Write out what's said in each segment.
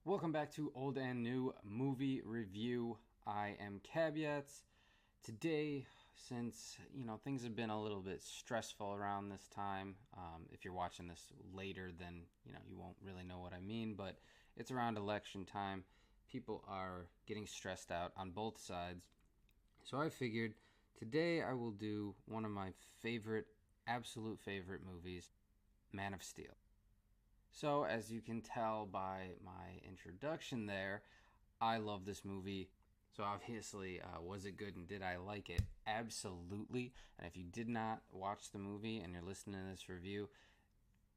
Welcome back to Old and New Movie Review. I am Kcabyats. Today, since things have been a little bit stressful around this time, if you're watching this later, then you won't really know what I mean. But it's around election time. People are getting stressed out on both sides. So I figured today I will do one of my favorite, absolute favorite movies, Man of Steel. So, as you can tell by my introduction there, I love this movie. So, obviously, was it good and did I like it? Absolutely. And if you did not watch the movie and you're listening to this review,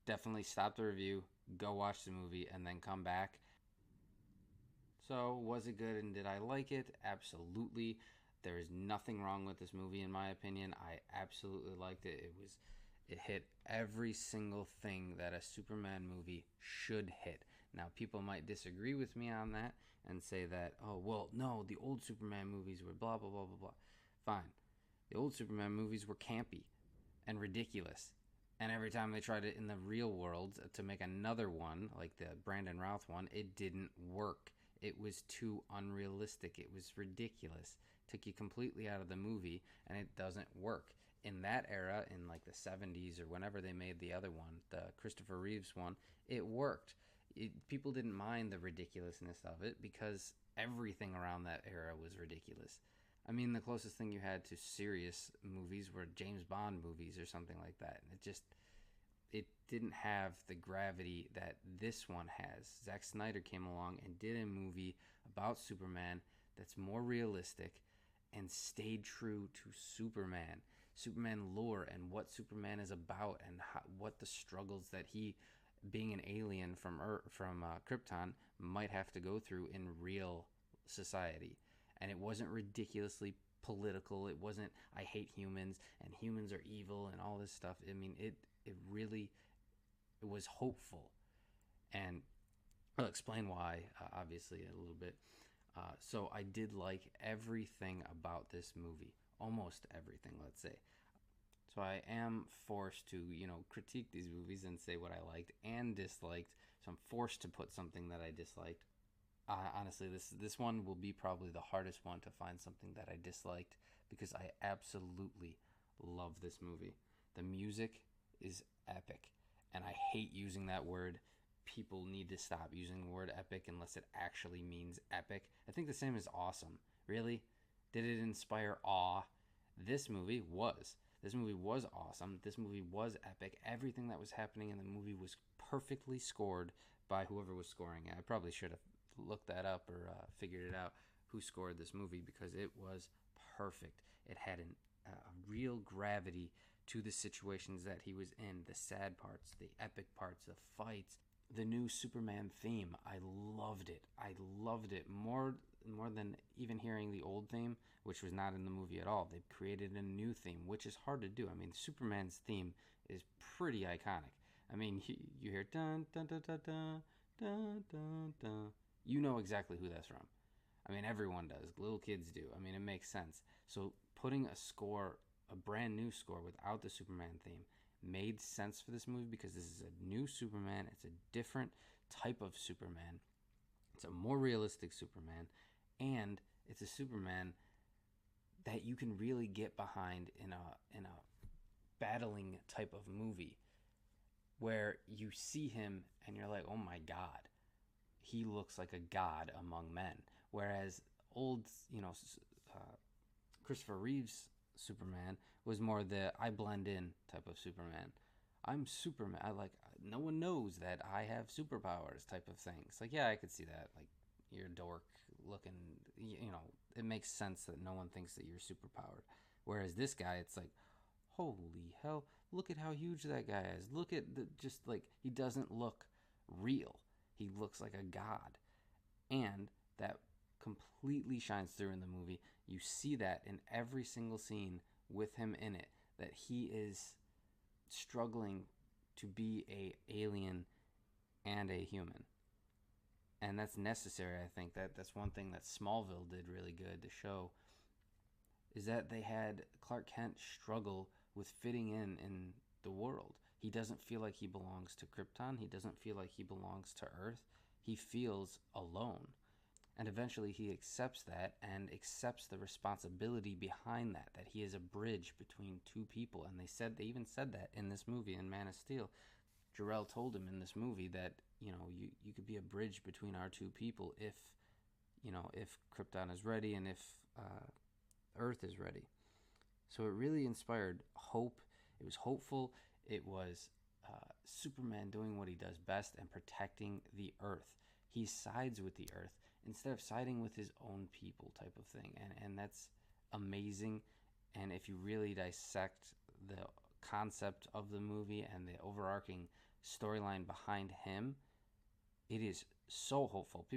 definitely stop the review, go watch the movie, and then come back. So, was it good and did I like it? Absolutely. There is nothing wrong with this movie, in my opinion. I absolutely liked it. It hit every single thing that a Superman movie should hit. Now, people might disagree with me on that and say that, oh, well, no, the old Superman movies were blah, blah, blah, blah, blah. Fine. The old Superman movies were campy and ridiculous. And every time they tried it in the real world to make another one, like the Brandon Routh one, it didn't work. It was too unrealistic. It was ridiculous. Took you completely out of the movie, and it doesn't work. In that era, in like the 70s or whenever they made the other one, the Christopher Reeves one, it worked. People didn't mind the ridiculousness of it because everything around that era was ridiculous. I mean, the closest thing you had to serious movies were James Bond movies or something like that. And it didn't have the gravity that this one has. Zack Snyder came along and did a movie about Superman that's more realistic and stayed true to Superman lore, and what Superman is about, and what the struggles that he, being an alien from Krypton, might have to go through in real society. And it wasn't ridiculously political. It wasn't I hate humans and humans are evil and all this stuff. I mean, it really it was hopeful, and I'll explain why, obviously, in a little bit. So I did like everything about this movie, almost everything, let's say. So I am forced to, critique these movies and say what I liked and disliked. So I'm forced to put something that I disliked. Honestly, this one will be probably the hardest one to find something that I disliked because I absolutely love this movie. The music is epic, and I hate using that word. People need to stop using the word epic unless it actually means epic. I think the same as awesome. Really? Did it inspire awe? This movie was awesome. This movie was epic. Everything that was happening in the movie was perfectly scored by whoever was scoring it. I probably should have looked that up or figured it out who scored this movie because it was perfect. It had a real gravity to the situations that he was in, the sad parts, the epic parts, the fights. The new Superman theme, I loved it. I loved it more than even hearing the old theme, which was not in the movie at all. They created a new theme, which is hard to do. I mean, Superman's theme is pretty iconic. I mean, you hear dun dun dun dun dun dun dun dun. You know exactly who that's from. I mean, everyone does. Little kids do. I mean, it makes sense. So putting a brand new score without the Superman theme, made sense for this movie because this is a new Superman. It's a different type of Superman. It's a more realistic Superman, and it's a Superman that you can really get behind in a battling type of movie where you see him and you're like, "Oh my god, he looks like a god among men." Whereas old, Christopher Reeves Superman was more the I blend in type of Superman. I'm Superman. I like no one knows that I have superpowers type of thing. It's like, yeah, I could see that. Like, you're a dork looking, it makes sense that no one thinks that you're superpowered. Whereas this guy, it's like, holy hell, look at how huge that guy is. Look at just like, he doesn't look real. He looks like a god. And that completely shines through in the movie. You see that in every single scene with him in it, that he is struggling to be a alien and a human. And that's necessary. I think that's one thing that Smallville did really good to show, is that they had Clark Kent struggle with fitting in the world. He doesn't feel like he belongs to Krypton. He doesn't feel like he belongs to Earth. He feels alone. And eventually he accepts that and accepts the responsibility behind that, that he is a bridge between two people. And they even said that in this movie, in Man of Steel. Jor-El told him in this movie that, you could be a bridge between our two people if Krypton is ready and if Earth is ready. So it really inspired hope. It was hopeful. It was Superman doing what he does best and protecting the Earth. He sides with the Earth instead of siding with his own people, type of thing. And that's amazing. And if you really dissect the concept of the movie and the overarching storyline behind him, it is so hopeful.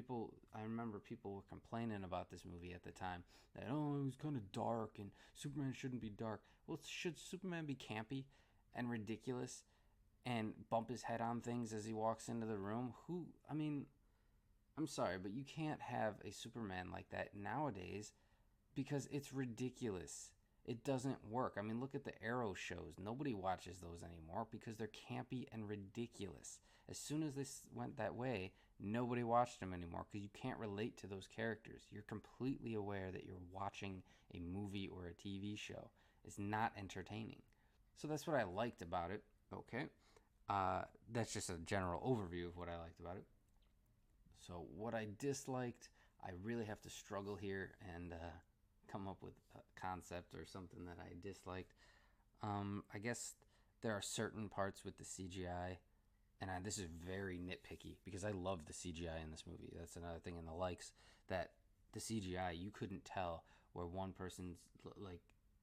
I remember people were complaining about this movie at the time that, oh, it was kind of dark and Superman shouldn't be dark. Well, should Superman be campy and ridiculous and bump his head on things as he walks into the room? I'm sorry, but you can't have a Superman like that nowadays because it's ridiculous. It doesn't work. Look at the Arrow shows. Nobody watches those anymore because they're campy and ridiculous. As soon as this went that way, nobody watched them anymore because you can't relate to those characters. You're completely aware that you're watching a movie or a TV show. It's not entertaining. So that's what I liked about it. Okay. That's just a general overview of what I liked about it. So what I disliked, I really have to struggle here and come up with a concept or something that I disliked. I guess there are certain parts with the CGI, and this is very nitpicky because I love the CGI in this movie. That's another thing in the likes, that the CGI, you couldn't tell where one person's, like,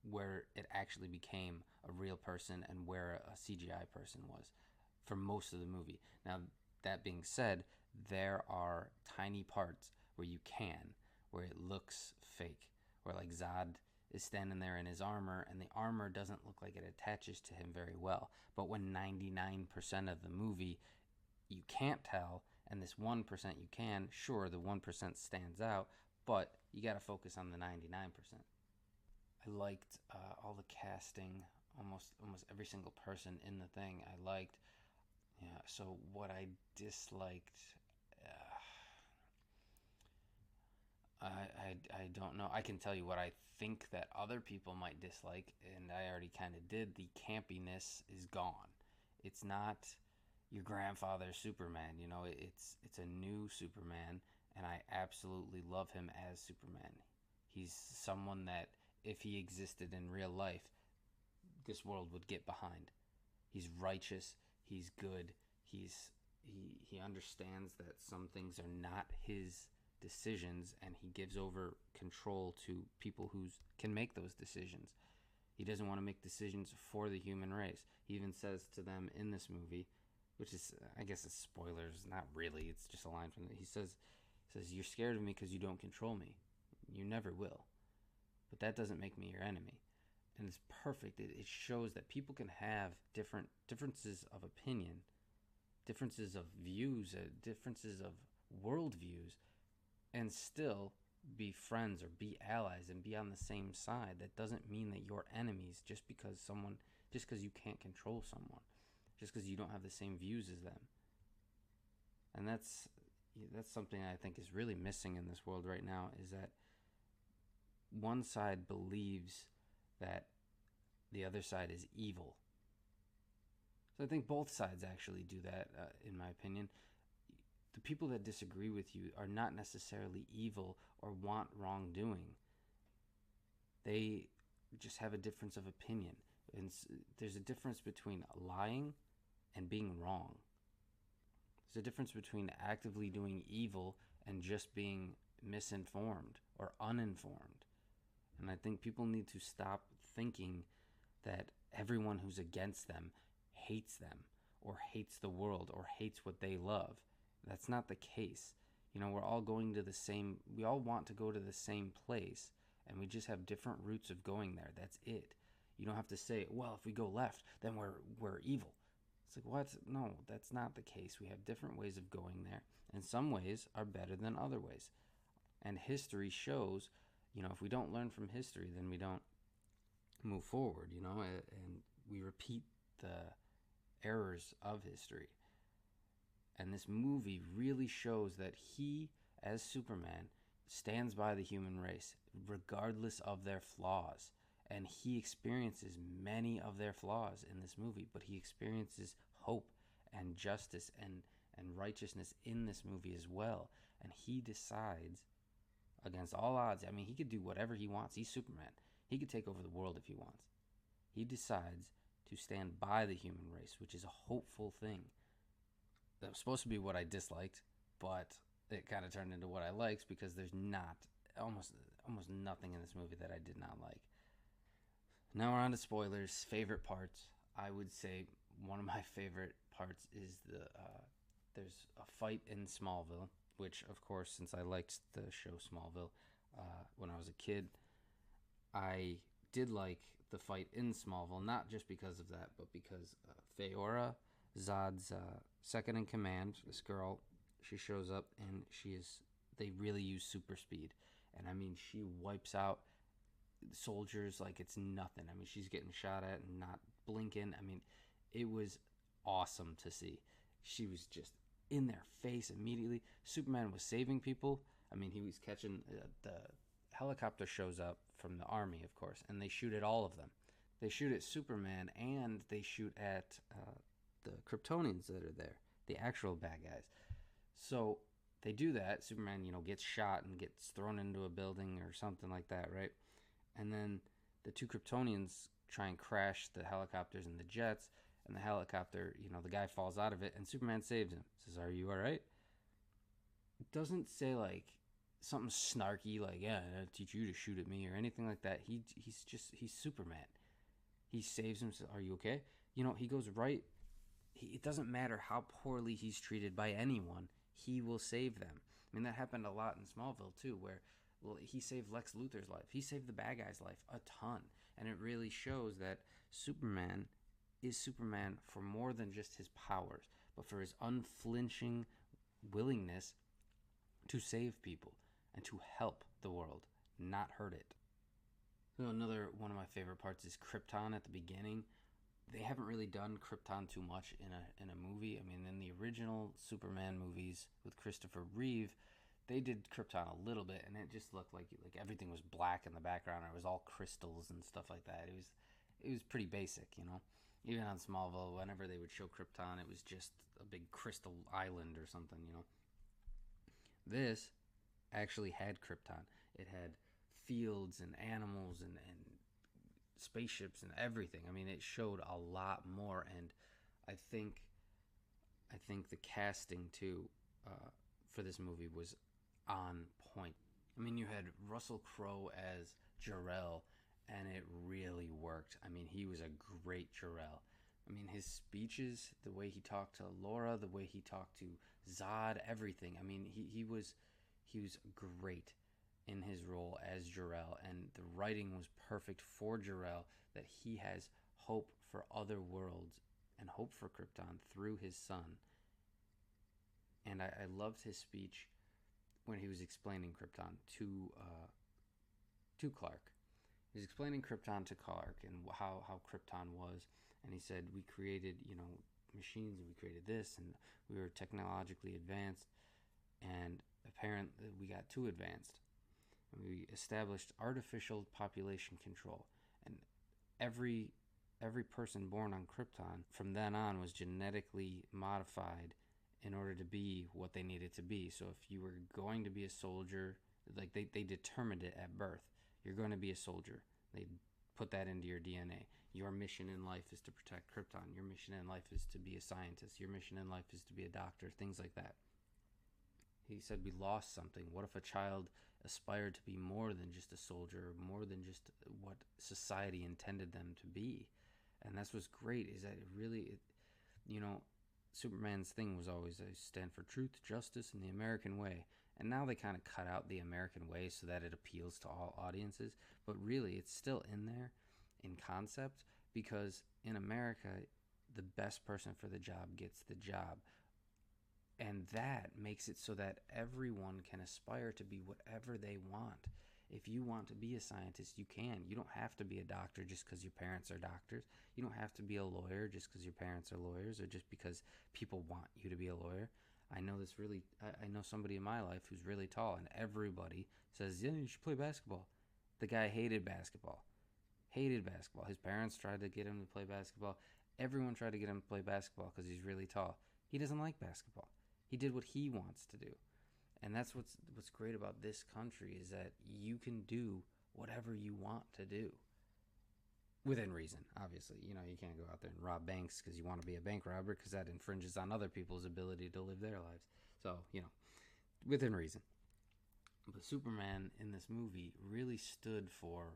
where it actually became a real person and where a CGI person was for most of the movie. Now, that being said, there are tiny parts where where it looks fake, where like Zod is standing there in his armor and the armor doesn't look like it attaches to him very well. But when 99% of the movie you can't tell, and this 1% you can, sure, the 1% stands out, but you got to focus on the 99%. I liked all the casting, almost every single person in the thing I liked. Yeah, so what I disliked, I don't know. I can tell you what I think that other people might dislike, and I already kind of did. The campiness is gone. It's not your grandfather's Superman. It's a new Superman, and I absolutely love him as Superman. He's someone that, if he existed in real life, this world would get behind. He's righteous. He's good. He understands that some things are not his decisions, and he gives over control to people who can make those decisions. He doesn't want to make decisions for the human race. He even says to them in this movie, which is, I guess it's spoilers, not really, it's just a line from it. He says, you're scared of me because you don't control me. You never will. But that doesn't make me your enemy. And it's perfect. It shows that people can have differences of opinion, differences of views, differences of worldviews, and still be friends or be allies and be on the same side. That doesn't mean that you're enemies just because you can't control someone, just because you don't have the same views as them. And that's something I think is really missing in this world right now, is that one side believes that the other side is evil. So I think both sides actually do that, in my opinion. The people that disagree with you are not necessarily evil or want wrongdoing. They just have a difference of opinion. And there's a difference between lying and being wrong. There's a difference between actively doing evil and just being misinformed or uninformed. And I think people need to stop thinking that everyone who's against them hates them or hates the world or hates what they love. That's not the case. We're all we all want to go to the same place, and we just have different routes of going there. That's it. You don't have to say, well, if we go left, then we're evil. It's like, what? No, that's not the case. We have different ways of going there, and some ways are better than other ways. And history shows, if we don't learn from history, then we don't move forward, and we repeat the errors of history. And this movie really shows that he, as Superman, stands by the human race regardless of their flaws. And he experiences many of their flaws in this movie, but he experiences hope and justice and righteousness in this movie as well. And he decides, against all odds, I mean, he could do whatever he wants. He's Superman. He could take over the world if he wants. He decides to stand by the human race, which is a hopeful thing. That was supposed to be what I disliked, but it kind of turned into what I liked because there's not almost nothing in this movie that I did not like. Now we're on to spoilers. Favorite parts. I would say one of my favorite parts is there's a fight in Smallville, which of course, since I liked the show Smallville when I was a kid, I did like the fight in Smallville, not just because of that, but because Feora, Zod's second in command, this girl, she shows up and they really use super speed. And I mean, she wipes out soldiers like it's nothing. I mean, she's getting shot at and not blinking. I mean, it was awesome to see. She was just in their face immediately. Superman was saving people. I mean, he was catching the helicopter shows up from the army, of course, and they shoot at all of them. They shoot at Superman and they shoot at the Kryptonians that are there, the actual bad guys. So they do that. Superman, gets shot and gets thrown into a building or something like that, right? And then the two Kryptonians try and crash the helicopters and the jets, and the helicopter, the guy falls out of it, and Superman saves him. Says, "Are you all right?" It doesn't say like something snarky like, "Yeah, I'll teach you to shoot at me" or anything like that. He's Superman. He saves him. Says, "Are you okay?" He goes right. It doesn't matter how poorly he's treated by anyone. He will save them. I mean, that happened a lot in Smallville too, where he saved Lex Luthor's life. He saved the bad guy's life a ton. And it really shows that Superman is Superman for more than just his powers, but for his unflinching willingness to save people and to help the world, not hurt it. So another one of my favorite parts is Krypton at the beginning. They haven't really done Krypton too much in a movie. I mean, in the original Superman movies with Christopher Reeve, they did Krypton a little bit, and it just looked like everything was black in the background. It was all crystals and stuff like that. It was pretty basic, Even on Smallville, whenever they would show Krypton, it was just a big crystal island or something, This actually had Krypton. It had fields and animals and spaceships and everything. I mean, it showed a lot more, and I think the casting too for this movie was on point. I mean, you had Russell Crowe as Jor-El, and it really worked. I mean, he was a great Jor-El. I mean, his speeches, the way he talked to Laura, the way he talked to Zod, everything. I mean, he was great in his role as Jor-El, and the writing was perfect for Jor-El, that he has hope for other worlds and hope for Krypton through his son. And I loved his speech when he was explaining Krypton to Clark. He was explaining Krypton to Clark and how Krypton was, and he said, we created, machines, and we created this, and we were technologically advanced, and apparently we got too advanced. And we established artificial population control, and every person born on Krypton from then on was genetically modified in order to be what they needed to be. So if you were going to be a soldier, like they determined it at birth, you're going to be a soldier. They put that into your DNA. Your mission in life is to protect Krypton. Your mission in life is to be a scientist. Your mission in life is to be a doctor, things like that. He said we lost something. What if a child aspired to be more than just a soldier, more than just what society intended them to be? And that's what's great, is that it really, Superman's thing was always, I stand for truth, justice, and the American way. And now they kind of cut out the American way so that it appeals to all audiences. But really, it's still in there in concept, because in America, the best person for the job gets the job. And that makes it so that everyone can aspire to be whatever they want. If you want to be a scientist, you can. You don't have to be a doctor just because your parents are doctors. You don't have to be a lawyer just because your parents are lawyers, or just because people want you to be a lawyer. I know this really, I know somebody in my life who's really tall, and everybody says, yeah, you should play basketball. The guy hated basketball. Hated basketball. His parents tried to get him to play basketball. Everyone tried to get him to play basketball because he's really tall. He doesn't like basketball. He did what he wants to do. And that's what's great about this country is that you can do whatever you want to do within reason. Obviously, you can't go out there and rob banks because you want to be a bank robber, because that infringes on other people's ability to live their lives. So, within reason. But Superman in this movie really stood for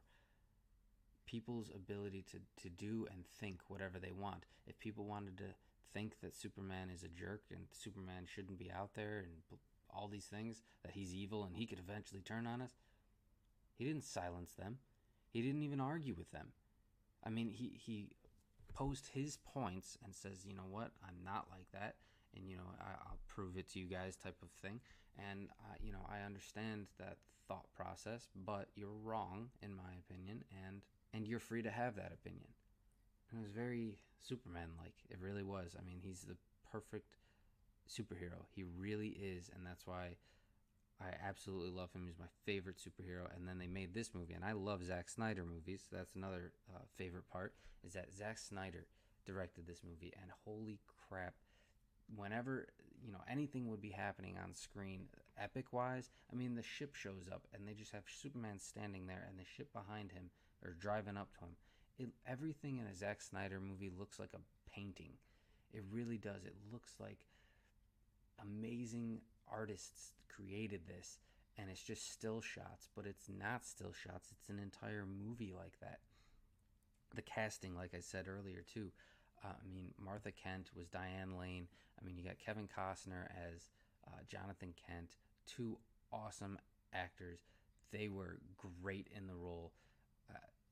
people's ability to do and think whatever they want. If people wanted to think that Superman is a jerk and Superman shouldn't be out there and all these things, that he's evil and he could eventually turn on us, he didn't silence them. He didn't even argue with them. I mean, he posed his points and says, you know what, I'm not like that, and I'll prove it to you guys, type of thing. And I understand that thought process, but you're wrong in my opinion, and you're free to have that opinion. And it was very Superman-like. It really was. I mean, he's the perfect superhero. He really is, and that's why I absolutely love him. He's my favorite superhero. And then they made this movie, and I love Zack Snyder movies. That's another favorite part, is that Zack Snyder directed this movie, and holy crap, whenever anything would be happening on screen, epic wise, I mean, the ship shows up and they just have Superman standing there, and the ship behind him or driving up to him. Everything in a Zack Snyder movie looks like a painting. It really does. It looks like amazing artists created this, and it's just still shots, but it's not still shots. It's an entire movie like that. The casting, like I said earlier too, I mean, Martha Kent was Diane Lane. I mean, you got Kevin Costner as Jonathan Kent. Two awesome actors. They were great in the role,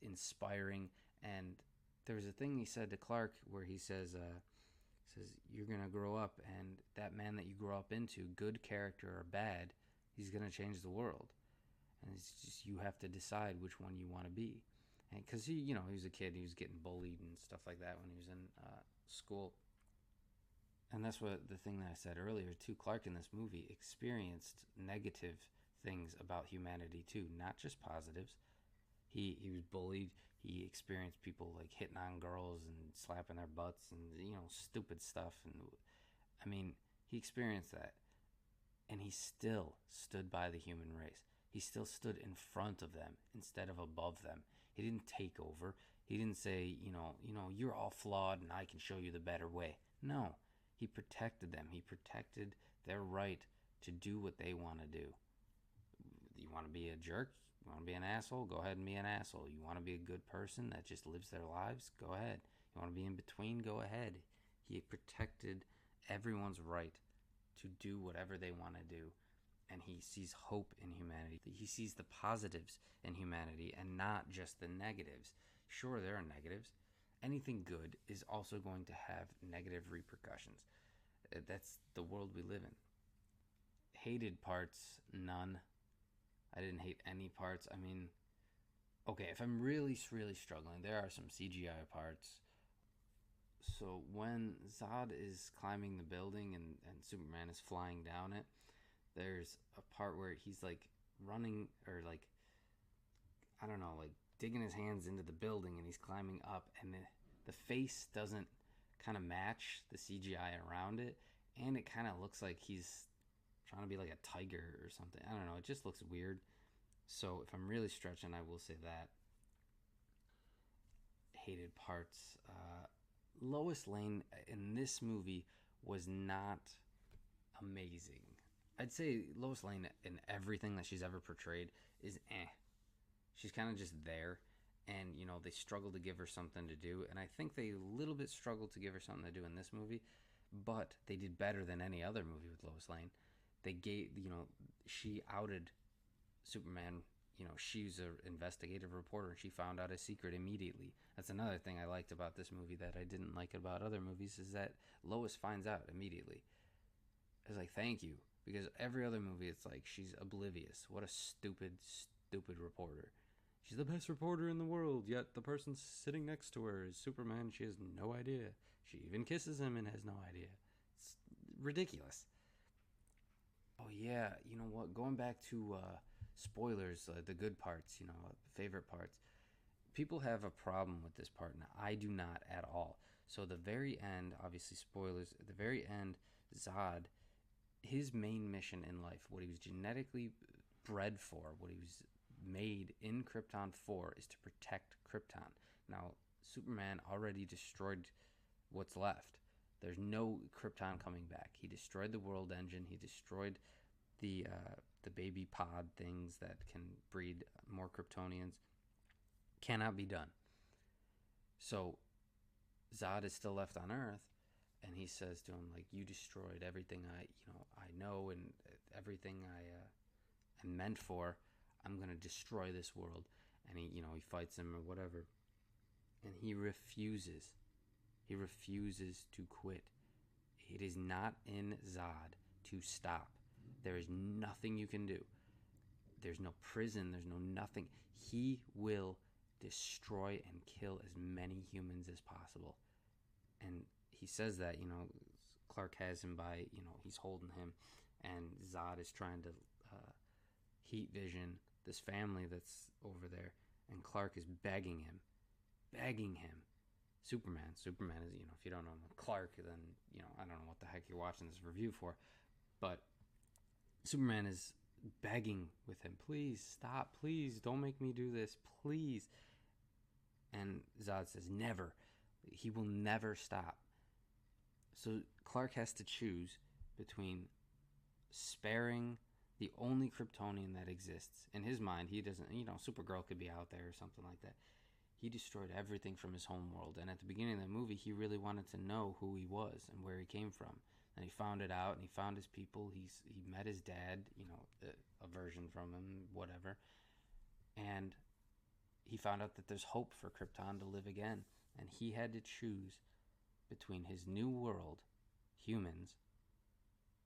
inspiring. And there was a thing he said to Clark where he says, you're going to grow up, and that man that you grow up into, good character or bad, he's going to change the world. And it's just, you have to decide which one you want to be. And because he was a kid, he was getting bullied and stuff like that when he was in school. And that's what the thing that I said earlier too. Clark in this movie experienced negative things about humanity too, not just positives. He was bullied. He experienced people like hitting on girls and slapping their butts and stupid stuff. And I mean, he experienced that, and he still stood by the human race. He still stood in front of them instead of above them. He didn't take over. He didn't say, you're all flawed and I can show you the better way. No, he protected them. He protected their right to do what they want to do. You want to be a jerk? You want to be an asshole? Go ahead and be an asshole. You want to be a good person that just lives their lives? Go ahead. You want to be in between? Go ahead. He protected everyone's right to do whatever they want to do. And he sees hope in humanity. He sees the positives in humanity and not just the negatives. Sure, there are negatives. Anything good is also going to have negative repercussions. That's the world we live in. Hated parts, none. I didn't hate any parts. I mean, okay, if I'm really, really struggling, there are some CGI parts. So when Zod is climbing the building and Superman is flying down it, there's a part where he's like running, or like, I don't know, like digging his hands into the building, and he's climbing up, and the face doesn't kind of match the CGI around it, and it kind of looks like he's trying to be like a tiger or something. I don't know, it just looks weird. So if I'm really stretching, I will say that. Hated parts. Lois Lane in this movie was not amazing. I'd say Lois Lane in everything that she's ever portrayed is She's kind of just there, and they struggle to give her something to do, and I think they a little bit struggled to give her something to do in this movie, but they did better than any other movie with Lois Lane. They gave, she outed Superman. She's an investigative reporter, and she found out a secret immediately. That's another thing I liked about this movie that I didn't like about other movies, is that Lois finds out immediately. I was like, thank you. Because every other movie, it's like she's oblivious. What a stupid, stupid reporter. She's the best reporter in the world, yet the person sitting next to her is Superman. She has no idea. She even kisses him and has no idea. It's ridiculous. Oh yeah, you know what? Going back to spoilers, the good parts, favorite parts. People have a problem with this part, and I do not at all. So the very end, obviously spoilers. At the very end, Zod, his main mission in life, what he was genetically bred for, what he was made in Krypton for, is to protect Krypton. Now, Superman already destroyed what's left. There's no Krypton coming back. He destroyed the world engine. He destroyed the baby pod things that can breed more Kryptonians. Cannot be done. So Zod is still left on Earth, and he says to him, like, you destroyed everything I know, and everything I am meant for. I'm gonna destroy this world. And he fights him or whatever, and he refuses. He refuses to quit. It is not in Zod to stop. There is nothing you can do. There's no prison. There's no nothing. He will destroy and kill as many humans as possible. And he says that, Clark has him by, he's holding him, and Zod is trying to heat vision this family that's over there, and Clark is begging him. Superman is, if you don't know Clark, then, I don't know what the heck you're watching this review for, but Superman is begging with him, please stop, please don't make me do this, please. And Zod says, never. He will never stop. So Clark has to choose between sparing the only Kryptonian that exists. In his mind, he doesn't, Supergirl could be out there or something like that. He destroyed everything from his home world. And at the beginning of the movie, he really wanted to know who he was and where he came from. And he found it out, and he found his people. He met his dad, a version from him, whatever. And he found out that there's hope for Krypton to live again. And he had to choose between his new world, humans,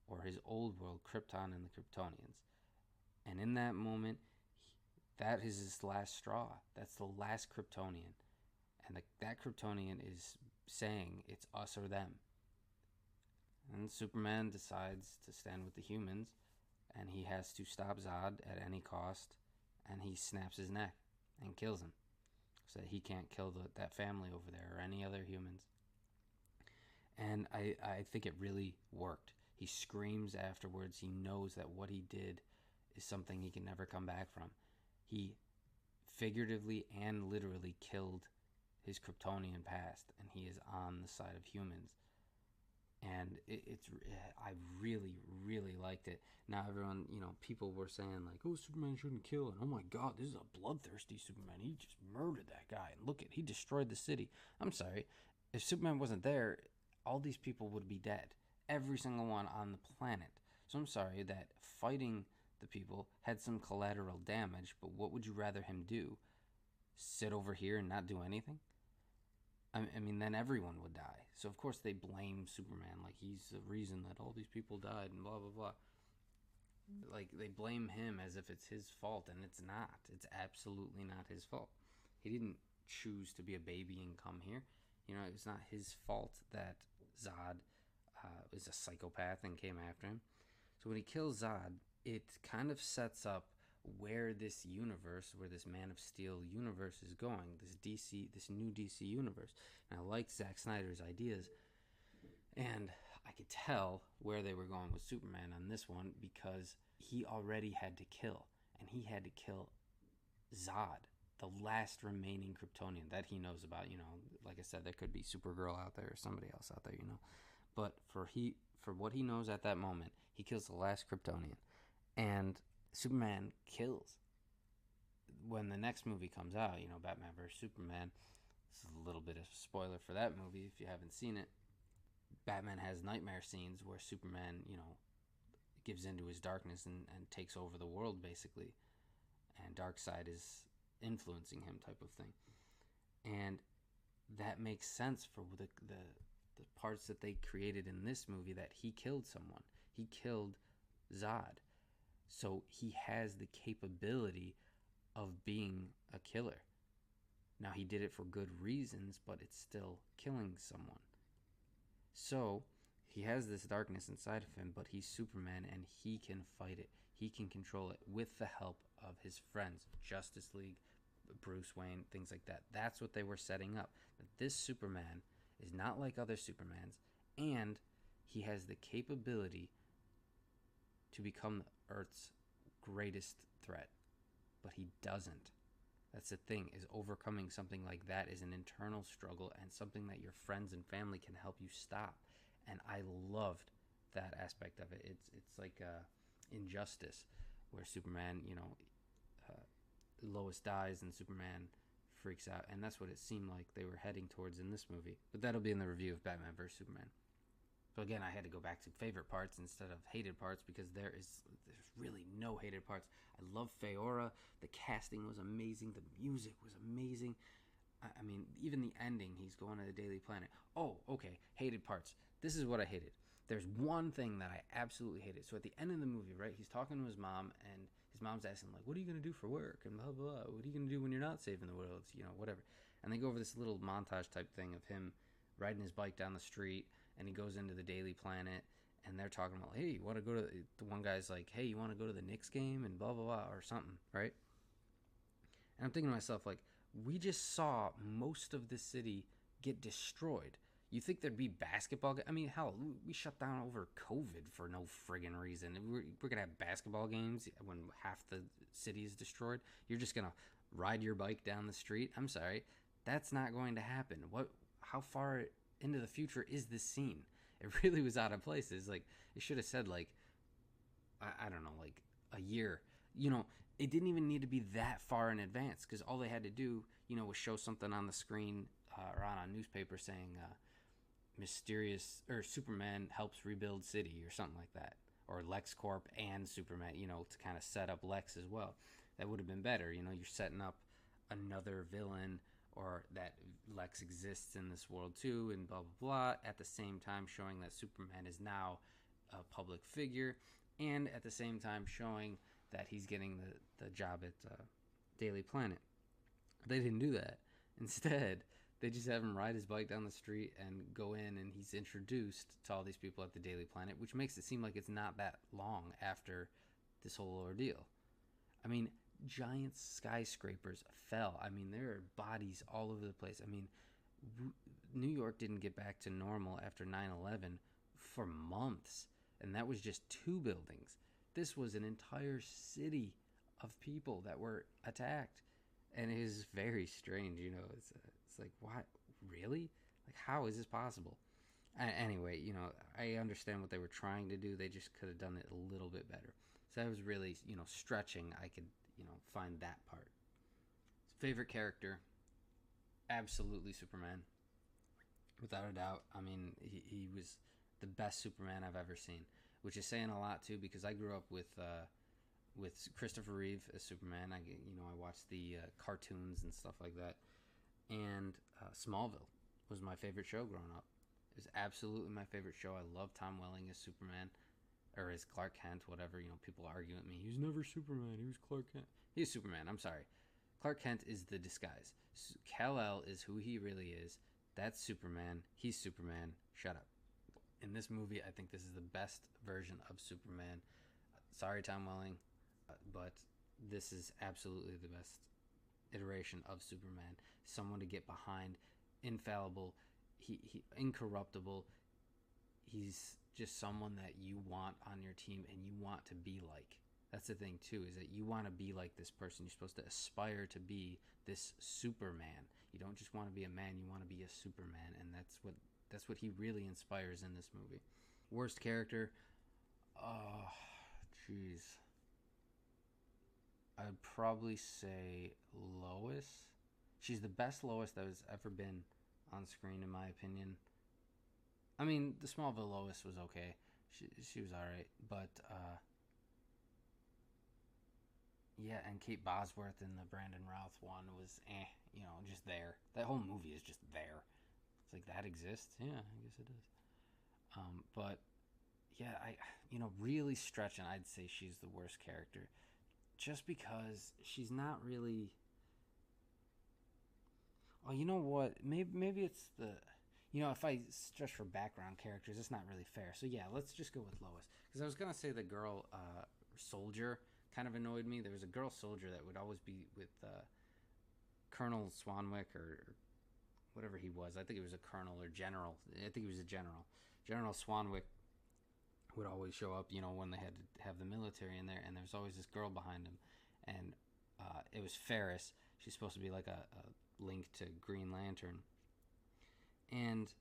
or his old world, Krypton and the Kryptonians. And in that moment, that is his last straw. That's the last Kryptonian. And that Kryptonian is saying it's us or them. And Superman decides to stand with the humans, and he has to stop Zod at any cost, and he snaps his neck and kills him so that he can't kill that family over there or any other humans. And I think it really worked. He screams afterwards. He knows that what he did is something he can never come back from. He figuratively and literally killed his Kryptonian past, and he is on the side of humans. And I really, really liked it. Now everyone, people were saying like, oh, Superman shouldn't kill, and oh my God, this is a bloodthirsty Superman. He just murdered that guy, and look he destroyed the city. I'm sorry, if Superman wasn't there, all these people would be dead. Every single one on the planet. So I'm sorry that fighting the people had some collateral damage, but what would you rather him do? Sit over here and not do anything? I mean, then everyone would die. So of course they blame Superman, like he's the reason that all these people died and blah, blah, blah. Like they blame him as if it's his fault, and it's not. It's absolutely not his fault. He didn't choose to be a baby and come here. It's not his fault that Zod is a psychopath and came after him. So when he kills Zod, it kind of sets up where this universe, where this Man of Steel universe is going, this new DC universe. And I liked Zack Snyder's ideas, and I could tell where they were going with Superman on this one because he already had to kill, and he had to kill Zod, the last remaining Kryptonian that he knows about. Like I said, there could be Supergirl out there or somebody else out there, But for what he knows at that moment, he kills the last Kryptonian. And Superman kills. When the next movie comes out, Batman vs. Superman, this is a little bit of a spoiler for that movie if you haven't seen it. Batman has nightmare scenes where Superman, gives into his darkness and takes over the world, basically. And Darkseid is influencing him, type of thing. And that makes sense for the parts that they created in this movie, that he killed someone. He killed Zod. So he has the capability of being a killer. Now, he did it for good reasons, but it's still killing someone. So He has this darkness inside of him, but he's Superman and he can fight it. He can control it with the help of his friends, Justice League, Bruce Wayne, things like that. That's what they were setting up. That this Superman is not like other Supermans, and he has the capability to become Earth's greatest threat, but he doesn't. That's the thing, is overcoming something like that is an internal struggle and something that your friends and family can help you stop. And I loved that aspect of it. It's like Injustice, where Superman, Lois dies and Superman freaks out, and that's what it seemed like they were heading towards in this movie. But that'll be in the review of Batman vs Superman. So again, I had to go back to favorite parts instead of hated parts, because there's really no hated parts. I love Feora. The casting was amazing. The music was amazing. I mean, even the ending, he's going to the Daily Planet. Oh, okay, hated parts. This is what I hated. There's one thing that I absolutely hated. So at the end of the movie, right, he's talking to his mom, and his mom's asking, like, what are you going to do for work? And blah, blah, blah. What are you going to do when you're not saving the world? Whatever. And they go over this little montage type thing of him riding his bike down the street, and he goes into the Daily Planet, and they're talking about, hey, you want to go to the one guy's like, hey, you want to go to the Knicks game, and blah, blah, blah, or something, right? And I'm thinking to myself, like, we just saw most of the city get destroyed. You think there'd be basketball? I mean, hell, we shut down over COVID for no friggin' reason. We're going to have basketball games when half the city is destroyed? You're just going to ride your bike down the street? I'm sorry. That's not going to happen. How far into the future is this scene? It really was out of place. It's like, it should have said, like, I don't know, like a year. It didn't even need to be that far in advance, because all they had to do, was show something on the screen or on a newspaper saying mysterious, or Superman helps rebuild city, or something like that, or LexCorp and Superman, to kind of set up Lex as well. That would have been better. You're setting up another villain, or that Lex exists in this world too, and blah blah blah, at the same time showing that Superman is now a public figure, and at the same time showing that he's getting the job at Daily Planet. They didn't do that. Instead, they just have him ride his bike down the street and go in, and he's introduced to all these people at the Daily Planet, which makes it seem like it's not that long after this whole ordeal. I mean, giant skyscrapers fell. I mean, there are bodies all over the place. I mean, New York didn't get back to normal after 9/11 for months, and that was just 2 buildings. This was an entire city of people that were attacked, and it is very strange. It's like, what, really? Like, how is this possible? Anyway, I understand what they were trying to do. They just could have done it a little bit better. So that was really, stretching. I could, find that part. Favorite character, absolutely Superman, without a doubt. I mean, he was the best Superman I've ever seen, which is saying a lot too, because I grew up with Christopher Reeve as Superman. I watched the cartoons and stuff like that, and Smallville was my favorite show growing up. It was absolutely my favorite show. I love Tom Welling as Superman, or as Clark Kent, whatever. People argue with me. He was never Superman. He was Clark Kent. He's Superman. I'm sorry. Clark Kent is the disguise. Kal-El is who he really is. That's Superman. He's Superman. Shut up. In this movie, I think this is the best version of Superman. Sorry, Tom Welling, but this is absolutely the best iteration of Superman. Someone to get behind, infallible, he incorruptible. He's just someone that you want on your team and you want to be like. That's the thing too, is that you want to be like this person. You're supposed to aspire to be this Superman. You don't just want to be a man, you want to be a Superman, and that's what he really inspires in this movie. Worst character? Oh, jeez. I'd probably say Lois. She's the best Lois that has ever been on screen, in my opinion. I mean, the Smallville Lois was okay. She was alright, but yeah, and Kate Bosworth in the Brandon Routh one was just there. That whole movie is just there. It's like, that exists? Yeah, I guess it is. But yeah, really stretching, I'd say she's the worst character, just because she's not really. Oh, you know what? Maybe it's the. if I stretch for background characters, it's not really fair. So yeah, let's just go with Lois. Because I was gonna say the girl soldier kind of annoyed me. There was a girl soldier that would always be with Colonel Swanwick or whatever he was. I think it was a colonel or general. I think he was a general. General Swanwick would always show up, when they had to have the military in there, and there was always this girl behind him, and it was Ferris. She's supposed to be like a link to Green Lantern, and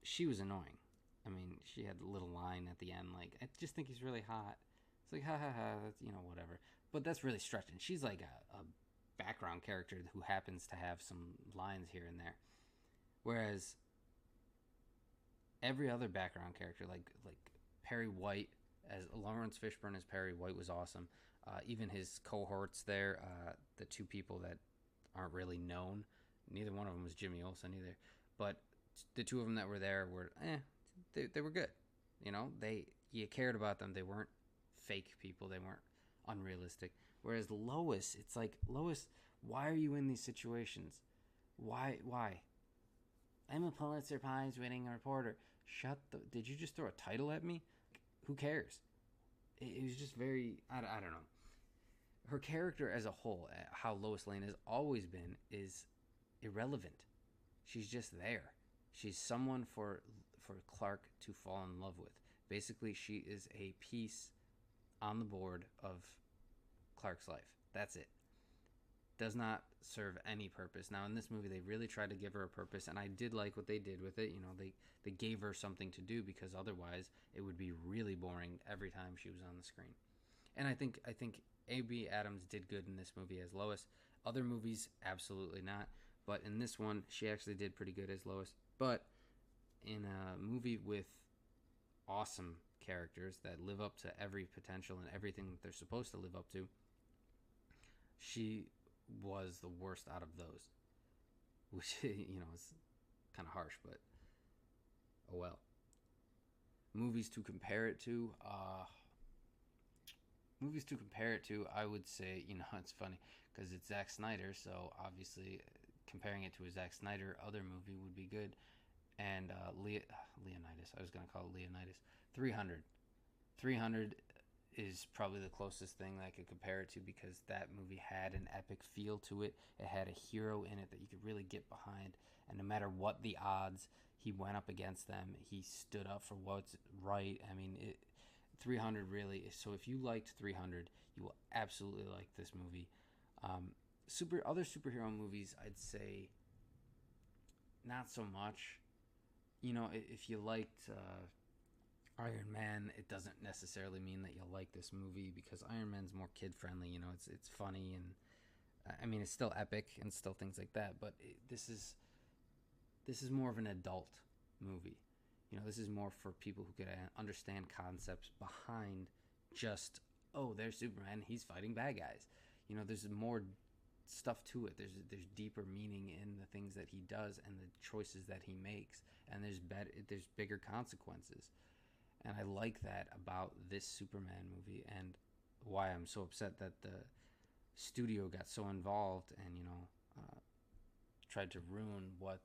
she was annoying. I mean, she had a little line at the end, like, I just think he's really hot. It's like, ha ha ha, that's, whatever. But that's really stretching. She's like a background character who happens to have some lines here and there. Whereas every other background character, like Perry White, as Lawrence Fishburne as Perry White was awesome. Even his cohorts there, the two people that aren't really known, neither one of them was Jimmy Olsen either. But the two of them that were there were, they were good. You cared about them. They weren't fake people. They weren't unrealistic. Whereas Lois, it's like, Lois, why are you in these situations? Why? I'm a Pulitzer Prize winning reporter. Did you just throw a title at me? Who cares? It was just very, I don't know. Her character as a whole, how Lois Lane has always been, is irrelevant. She's just there. She's someone for Clark to fall in love with. Basically, she is a piece on the board of Clark's life. That's it. Does not serve any purpose. Now, in this movie, they really tried to give her a purpose, and I did like what they did with it. They gave her something to do, because otherwise it would be really boring every time she was on the screen. And I think Amy Adams did good in this movie as Lois. Other movies, absolutely not. But in this one, she actually did pretty good as Lois. But in a movie with awesome characters that live up to every potential and everything that they're supposed to live up to, she was the worst out of those, which is kind of harsh, but oh well. Movies to compare it to, I would say, it's funny because it's Zack Snyder, so obviously comparing it to a Zack Snyder other movie would be good. And Leonidas, I was gonna call it Leonidas. 300 is probably the closest thing that I could compare it to, because that movie had an epic feel to it. It had a hero in it that you could really get behind, and no matter what the odds, he went up against them. He stood up for what's right. I mean, 300 really is. So if you liked 300, you will absolutely like this movie. Other superhero movies, I'd say not so much. If you liked Iron Man, it doesn't necessarily mean that you'll like this movie, because Iron Man's more kid friendly. It's funny, and I mean, it's still epic and still things like that. But this is more of an adult movie. This is more for people who could understand concepts behind just, oh, there's Superman, he's fighting bad guys. There's more stuff to it. There's deeper meaning in the things that he does and the choices that he makes, and there's bigger consequences. And I like that about this Superman movie, and why I'm so upset that the studio got so involved and tried to ruin what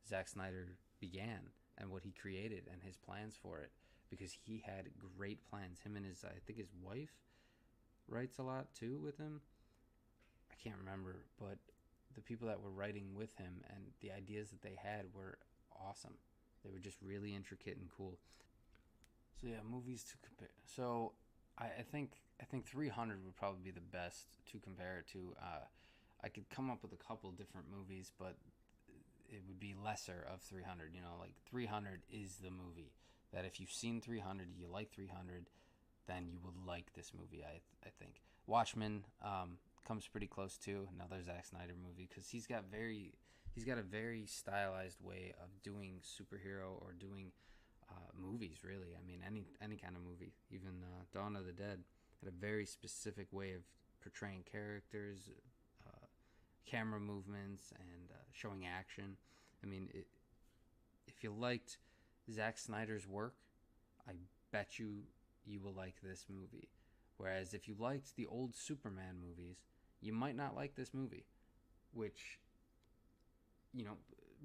Zack Snyder began and what he created and his plans for it, because he had great plans. Him and I think his wife writes a lot too with him. I can't remember, but the people that were writing with him and the ideas that they had were awesome. They were just really intricate and cool. So yeah, movies to compare. So I think 300 would probably be the best to compare it to. I could come up with a couple different movies, but it would be lesser of 300. Like 300 is the movie that if you've seen 300, you like 300, then you would like this movie. I think Watchmen comes pretty close to another Zack Snyder movie, because he's got a very stylized way of doing superhero or doing movies, really. I mean, any kind of movie. Even Dawn of the Dead had a very specific way of portraying characters, camera movements, and showing action. I mean, if you liked Zack Snyder's work, I bet you will like this movie. Whereas if you liked the old Superman movies, you might not like this movie, which,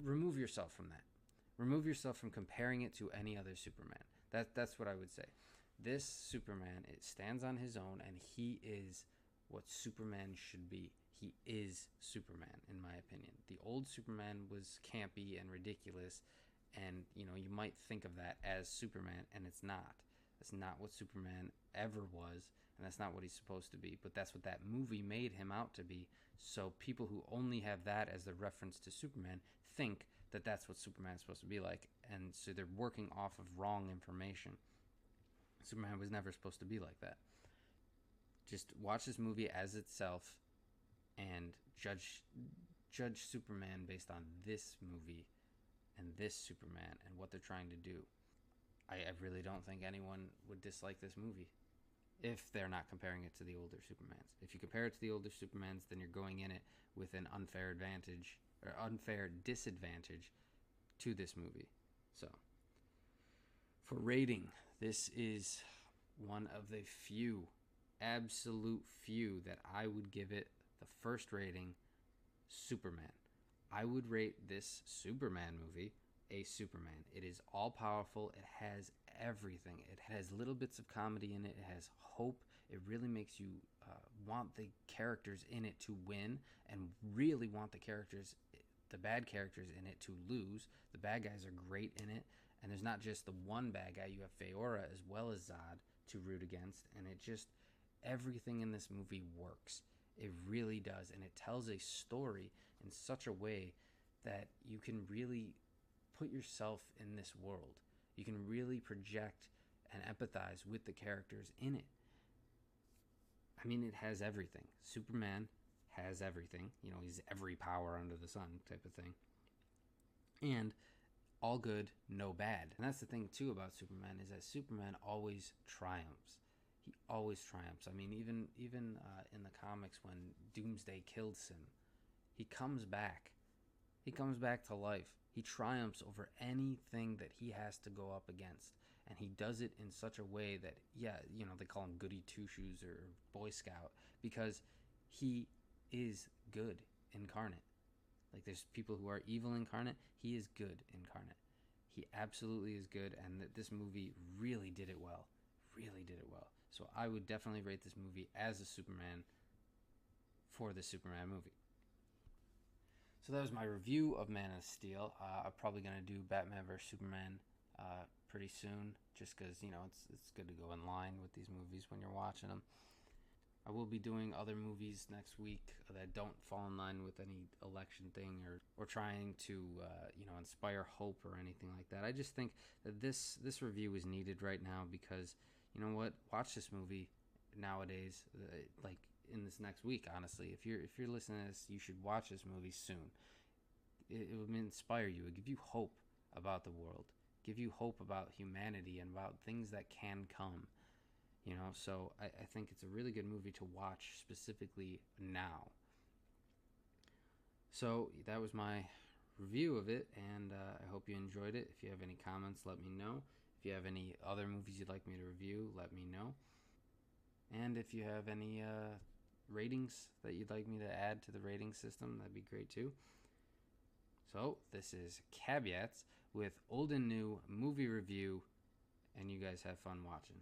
remove yourself from that. remove yourself from comparing it to any other Superman. That's what I would say. This Superman, it stands on his own, and he is what Superman should be. He is Superman, in my opinion. The old Superman was campy and ridiculous, and you might think of that as Superman, and it's not. That's not what Superman ever was, and that's not what he's supposed to be. But that's what that movie made him out to be. So people who only have that as the reference to Superman think that that's what Superman's supposed to be like, and so they're working off of wrong information. Superman was never supposed to be like that. Just watch this movie as itself and judge Superman based on this movie and this Superman and what they're trying to do. I really don't think anyone would dislike this movie if they're not comparing it to the older Supermans. If you compare it to the older Supermans, then you're going in it with an unfair advantage or unfair disadvantage to this movie. So, for rating, this is one of the few, absolute few, that I would give it the first rating, Superman. I would rate this Superman movie a Superman. It is all powerful. It has everything. It has little bits of comedy in it. It has hope. It really makes you want the characters in it to win, and really want the bad characters in it to lose. The bad guys are great in it, and there's not just the one bad guy. You have Feora as well as Zod to root against, and everything in this movie works. It really does, and it tells a story in such a way that you can really put yourself in this world. You can really project and empathize with the characters in it. I mean, it has everything. Superman has everything. He's every power under the sun type of thing. And all good, no bad. And that's the thing, too, about Superman, is that Superman always triumphs. He always triumphs. I mean, even in the comics, when Doomsday kills him, he comes back. He comes back to life. He triumphs over anything that he has to go up against. And he does it in such a way that, they call him Goody Two-Shoes or Boy Scout, because he is good incarnate. Like, there's people who are evil incarnate. He is good incarnate. He absolutely is good, and this movie really did it well. Really did it well. So I would definitely rate this movie as a Superman for the Superman movie. So that was my review of Man of Steel. I'm probably going to do Batman vs. Superman pretty soon, just because, it's good to go in line with these movies when you're watching them. I will be doing other movies next week that don't fall in line with any election thing or trying to inspire hope or anything like that. I just think that this review is needed right now, because you know what? Watch this movie nowadays, like in this next week. Honestly, if you're listening to this, you should watch this movie soon. It will inspire you. It give you hope about the world, give you hope about humanity and about things that can come. So I think it's a really good movie to watch specifically now. So that was my review of it, and I hope you enjoyed it. If you have any comments, let me know. If you have any other movies you'd like me to review, let me know. And if you have any ratings that you'd like me to add to the rating system, that'd be great too. So this is Kcabyats with old and new movie review, and you guys have fun watching.